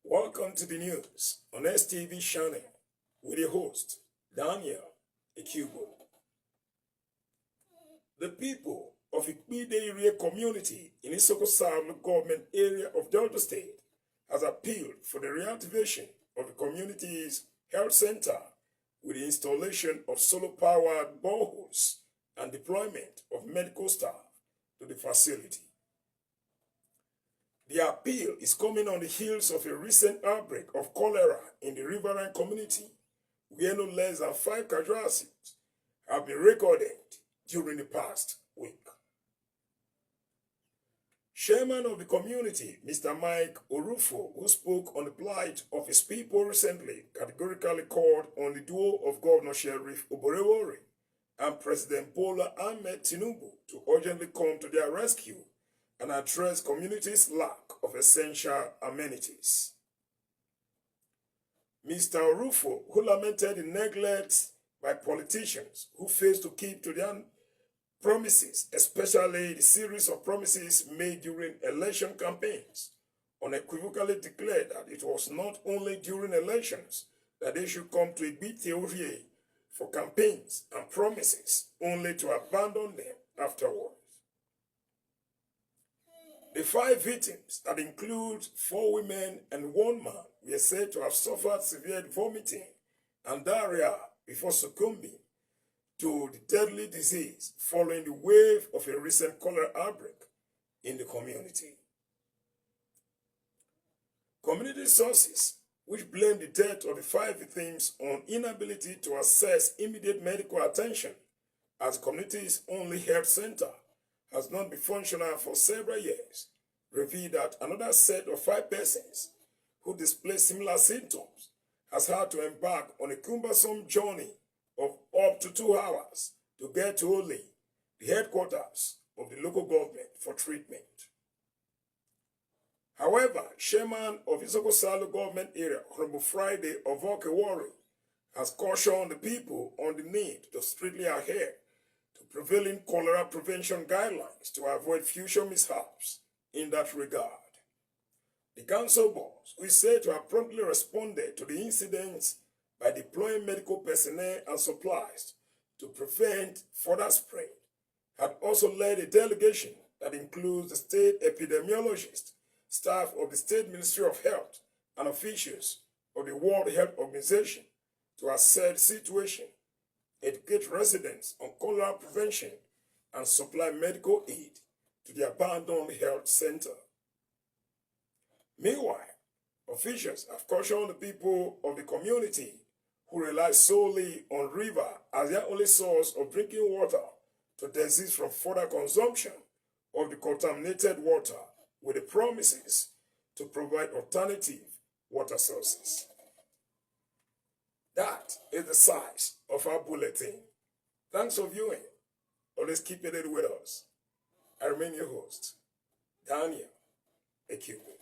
Welcome to the news on STV channel with your host, Daniel Ikubo. The people of Ikpide-Irie community in Isoko South government area of Delta State has appealed for the reactivation of the community's health center with the installation of solar-powered boreholes and deployment of medical staff to the facility. The appeal is coming on the heels of a recent outbreak of cholera in the riverine community, where no less than 5 casualties have been recorded during the past week. Chairman of the community, Mr. Mike Orufo, who spoke on the plight of his people recently, categorically called on the duo of Governor Sheriff Oborewori and President Bola Ahmed Tinubu to urgently come to their rescue and address communities' lack of essential amenities. Mr. Orufo, who lamented the neglect by politicians who failed to keep to their promises, especially the series of promises made during election campaigns, unequivocally declared that it was not only during elections that they should come to Ikpide-Irie for campaigns and promises, only to abandon them afterwards. The 5 victims, that include 4 women and 1 man, were said to have suffered severe vomiting and diarrhea before succumbing to the deadly disease following the wave of a recent cholera outbreak in the community. Community sources, which blame the death of the 5 victims on inability to access immediate medical attention, as the community's only health center has not been functional for several years, revealed that another set of 5 persons who display similar symptoms has had to embark on a cumbersome journey of up to 2 hours to get to Ole, the headquarters of the local government, for treatment. However, Chairman of Isoko South government area, Honorable Friday Ovokewori, has cautioned the people on the need to strictly adhere to prevailing cholera prevention guidelines to avoid future mishaps in that regard. The council boss, who is said to have promptly responded to the incidents by deploying medical personnel and supplies to prevent further spread, had also led a delegation that includes the state epidemiologist, staff of the State Ministry of Health, and officials of the World Health Organization to assess the situation, educate residents on cholera prevention, and supply medical aid to the abandoned health center. Meanwhile, officials have cautioned the people of the community who rely solely on river as their only source of drinking water to desist from further consumption of the contaminated water, with the promises to provide alternative water sources. That is the size of our bulletin. Thanks for viewing. Always keep it with us. I remain your host, Daniel Ikubo.